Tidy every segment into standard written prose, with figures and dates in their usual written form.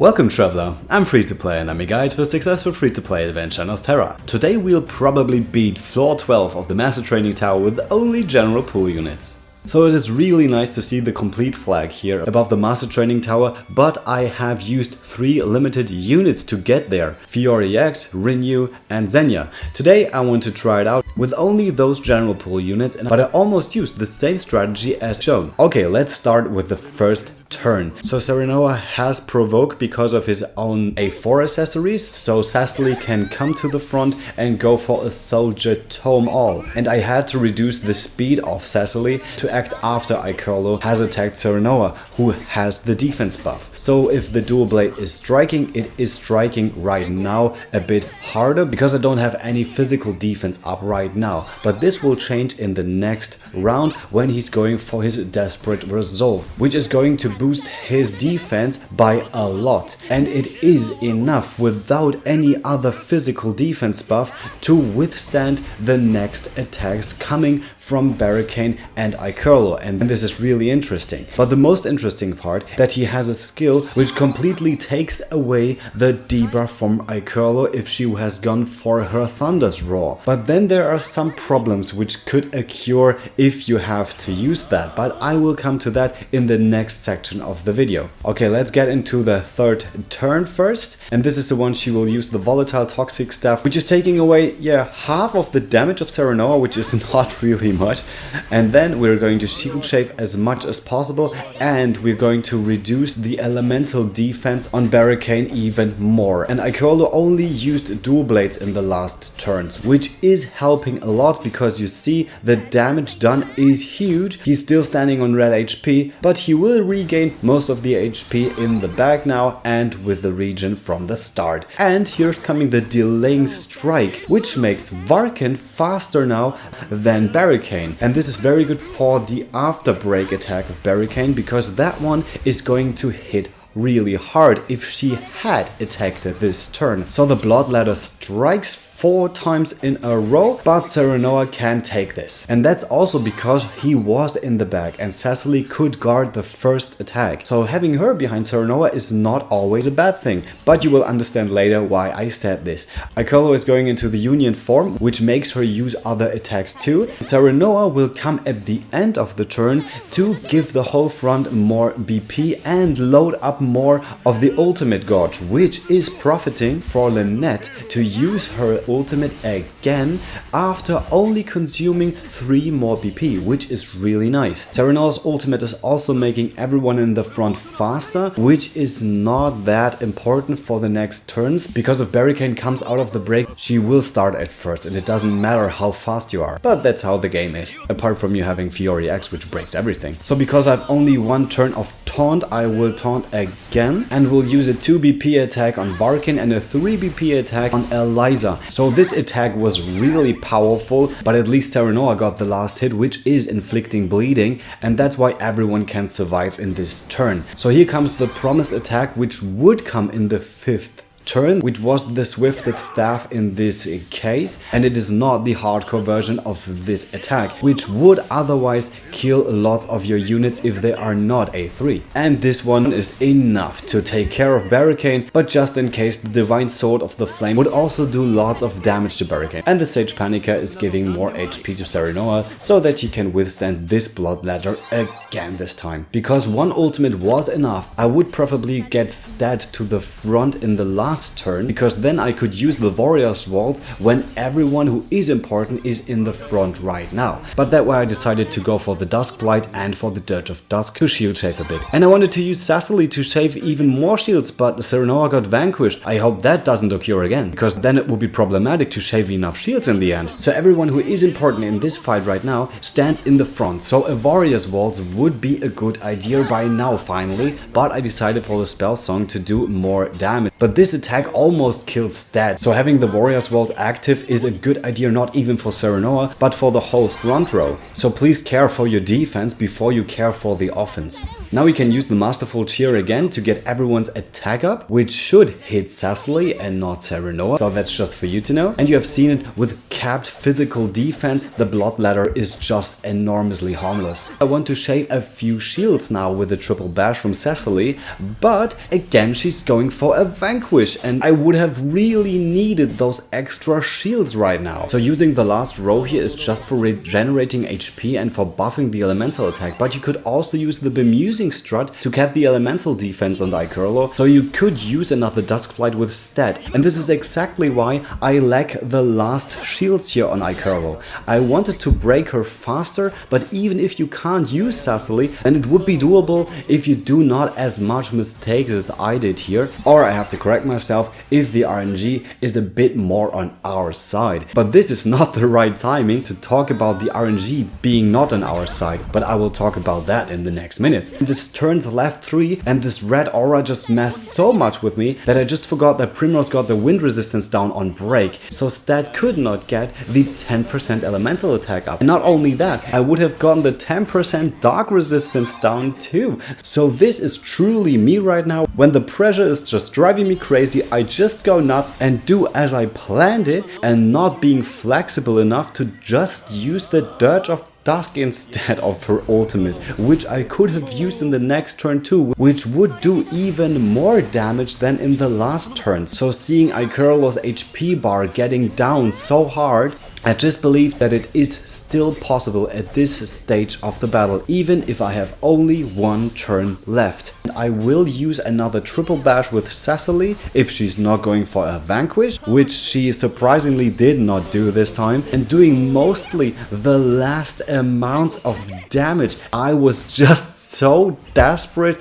Welcome Traveler, I'm Free-to-Play and I'm a guide for a successful free-to-play adventure in Ostera. Today we'll probably beat floor 12 of the Master Training Tower with only general pool units. So it is really nice to see the complete flag here above the Master Training Tower, but I have used 3 limited units to get there: Fiore X, Renew and Xenia. Today I want to try it out with only those general pool units, but I almost used the same strategy as shown. Okay, let's start with the first turn. So Serenoa has Provoke because of his own A4 accessories, so Cecily can come to the front and go for a Soldier Tome All. And I had to reduce the speed of Cecily to act after Icurlo has attacked Serenoa, who has the defense buff. So if the dual blade is striking, it is striking right now a bit harder because I don't have any physical defense up right now. But this will change in the next round when he's going for his Desperate Resolve, which is going to boost his defense by a lot. And it is enough without any other physical defense buff to withstand the next attacks coming from Berecain and Icurlo, and this is really interesting. But the most interesting part, that he has a skill which completely takes away the debuff from Icurlo if she has gone for her Thunder's Roar. But then there are some problems which could occur if you have to use that, but I will come to that in the next section of the video. Okay, let's get into the third turn first, and this is the one she will use the Volatile Toxic Staff, which is taking away, half of the damage of Serenoa, which is not really much. And then we're going to Shield Shave as much as possible, and we're going to reduce the elemental defense on Berecain even more. And Icurlo only used dual blades in the last turns, which is helping a lot because you see the damage done is huge. He's still standing on red HP, but he will regain most of the HP in the back now and with the regen from the start. And here's coming the Delaying Strike, which makes Varkin faster now than Berecain. And this is very good for the after break attack of Berecain, because that one is going to hit really hard if she had attacked this turn. So the Bloodladder strikes 4 times in a row, but Serenoa can take this. And that's also because he was in the back and Cecily could guard the first attack. So having her behind Serenoa is not always a bad thing, but you will understand later why I said this. Icurlo is going into the Union form, which makes her use other attacks too. Serenoa will come at the end of the turn to give the whole front more BP and load up more of the ultimate gauge, which is profiting for Lynette to use her ultimate again after only consuming 3 more BP, which is really nice. Serenoa's ultimate is also making everyone in the front faster, which is not that important for the next turns, because if Berecain comes out of the break, she will start at first and it doesn't matter how fast you are. But that's how the game is, apart from you having Fiore X, which breaks everything. So because I've only 1 turn of taunt, I will taunt again and will use a 2 BP attack on Varkin and a 3 BP attack on Eliza. So this attack was really powerful, but at least Serenoa got the last hit, which is inflicting bleeding, and that's why everyone can survive in this turn. So here comes the Promise attack, which would come in the 5th turn, which was the Swifted Staff in this case, and it is not the hardcore version of this attack, which would otherwise kill lots of your units if they are not A3. And this one is enough to take care of Berecain, but just in case, the Divine Sword of the Flame would also do lots of damage to Berecain. And the Sage Panica is giving more HP to Serenoa so that he can withstand this Bloodladder again this time. Because 1 ultimate was enough, I would preferably get stat to the front in the last turn, because then I could use the Warrior's Waltz when everyone who is important is in the front right now. But that way I decided to go for the Duskblight and for the Dirge of Dusk to shield shave a bit. And I wanted to use Cecily to shave even more shields, but Serenoa got vanquished. I hope that doesn't occur again, because then it would be problematic to shave enough shields in the end. So everyone who is important in this fight right now stands in the front, so a Warrior's Waltz would be a good idea by now finally, but I decided for the Spell Song to do more damage. But this attack almost killed Stat, so having the Warrior's Vault active is a good idea not even for Serenoa, but for the whole front row. So please care for your defense before you care for the offense. Now we can use the Masterful Cheer again to get everyone's attack up, which should hit Cecily and not Serenoa, so that's just for you to know. And you have seen it with capped physical defense, the Blood Ladder is just enormously harmless. I want to shave a few shields now with the triple bash from Cecily, but again she's going for a Vanquish and I would have really needed those extra shields right now. So using the last row here is just for regenerating HP and for buffing the elemental attack, but you could also use the Bemusing Strut to cap the elemental defense on Icurlo, so you could use another Duskblight with Stat, and this is exactly why I lack the last shields here on Icurlo. I wanted to break her faster, but even if you can't use Cecily, then it would be doable if you do not as much mistakes as I did here, or I have to correct myself, if the RNG is a bit more on our side. But this is not the right timing to talk about the RNG being not on our side, but I will talk about that in the next minute. This turns left 3 and this red aura just messed so much with me that I just forgot that Primrose got the wind resistance down on break, so Stat could not get the 10% elemental attack up. And not only that, I would have gotten the 10% dark resistance down too. So this is truly me right now. When the pressure is just driving me crazy, I just go nuts and do as I planned it, and not being flexible enough to just use the Dirge of Dusk instead of her ultimate, which I could have used in the next turn too, which would do even more damage than in the last turn. So seeing Icurlo's HP bar getting down so hard, I just believe that it is still possible at this stage of the battle, even if I have only one turn left. And I will use another triple bash with Cecily if she's not going for a Vanquish, which she surprisingly did not do this time, and doing mostly the last amount of damage. I was just so desperate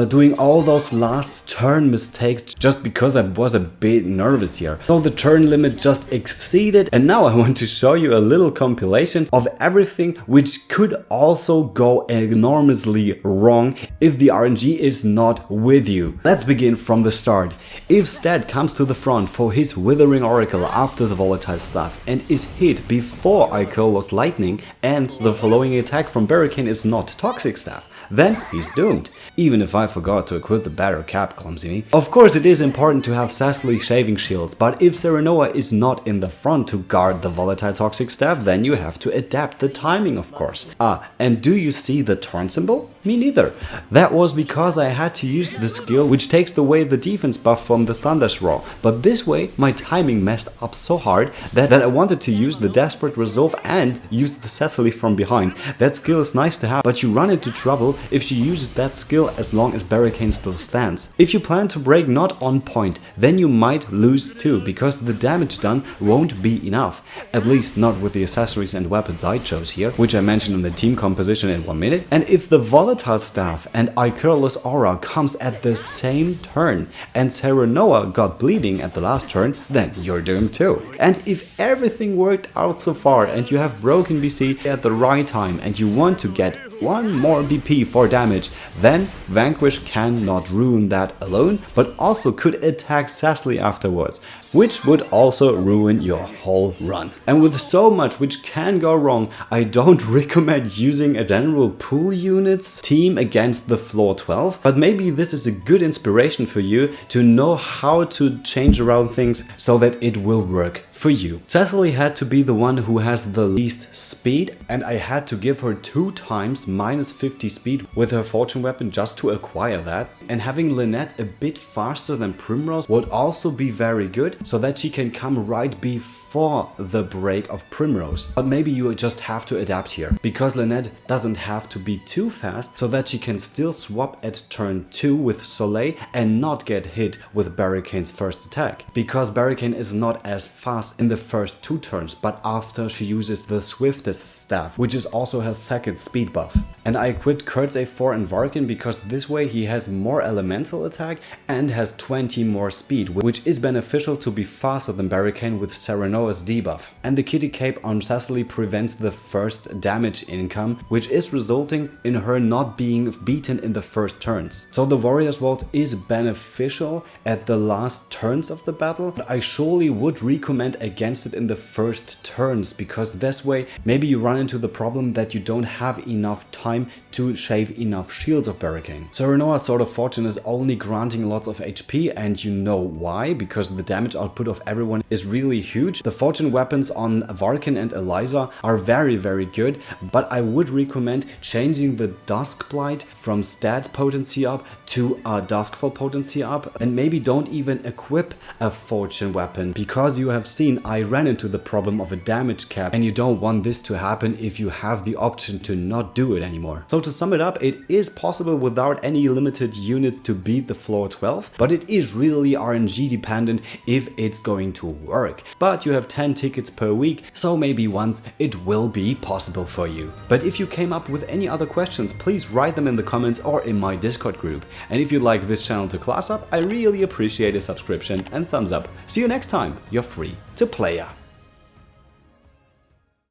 doing all those last turn mistakes just because I was a bit nervous here. So the turn limit just exceeded, and now I want to show you a little compilation of everything which could also go enormously wrong if the RNG is not with you. Let's begin from the start. If Stat comes to the front for his Withering Oracle after the volatile staff and is hit before Icurlo's lightning and the following attack from Berecain is not toxic staff, then he's doomed. Even if I forgot to equip the Battle Cap, clumsy me. Of course it is important to have Cecily shaving shields, but if Serenoa is not in the front to guard the volatile toxic staff, then you have to adapt the timing, of course. And do you see the turn symbol? Me neither. That was because I had to use the skill which takes away the defense buff from the Thunderstraw, but this way my timing messed up so hard that I wanted to use the Desperate Resolve and use the Cecily from behind. That skill is nice to have, but you run into trouble if she uses that skill as long as Berecain still stands. If you plan to break not on point, then you might lose too, because the damage done won't be enough. At least not with the accessories and weapons I chose here, which I mentioned in the team composition in 1 minute. And if the volatile staff and Icurlo's aura comes at the same turn and Serenoa got bleeding at the last turn, then you're doomed too. And if everything worked out so far and you have broken BC at the right time and you want to get one more BP for damage, then Vanquish cannot ruin that alone, but also could attack Cecily afterwards, which would also ruin your whole run. And with so much which can go wrong, I don't recommend using a general pool units team against the floor 12, but maybe this is a good inspiration for you to know how to change around things so that it will work for you. Cecily had to be the one who has the least speed, and I had to give her 2 times minus 50 speed with her fortune weapon just to acquire that. And having Lynette a bit faster than Primrose would also be very good, so that she can come right before the break of Primrose. But maybe you just have to adapt here, because Lynette doesn't have to be too fast, so that she can still swap at turn 2 with Soleil and not get hit with Berecain's first attack, because Berecain is not as fast fast in the first 2 turns, but after she uses the swiftest staff, which is also her second speed buff. And I equipped Kurt's A4 and Varkin because this way he has more elemental attack and has 20 more speed, which is beneficial to be faster than Berecain with Serenoa's debuff. And the Kitty Cape on Cecily prevents the first damage income, which is resulting in her not being beaten in the first turns. So the Warrior's Vault is beneficial at the last turns of the battle, but I surely would recommend against it in the first turns, because this way maybe you run into the problem that you don't have enough time to shave enough shields of Berecain. Serenoa's Sword of Fortune is only granting lots of HP, and you know why, because the damage output of everyone is really huge. The fortune weapons on Varkin and Eliza are very good, but I would recommend changing the Duskblight from stat potency up to a Duskfall potency up, and maybe don't even equip a fortune weapon, because you have seen I ran into the problem of a damage cap, and you don't want this to happen if you have the option to not do it anymore. So to sum it up, it is possible without any limited units to beat the floor 12, but it is really RNG dependent if it's going to work. But you have 10 tickets per week, so maybe once it will be possible for you. But if you came up with any other questions, please write them in the comments or in my Discord group. And if you'd like this channel to class up, I really appreciate a subscription and thumbs up. See you next time, you're free to play.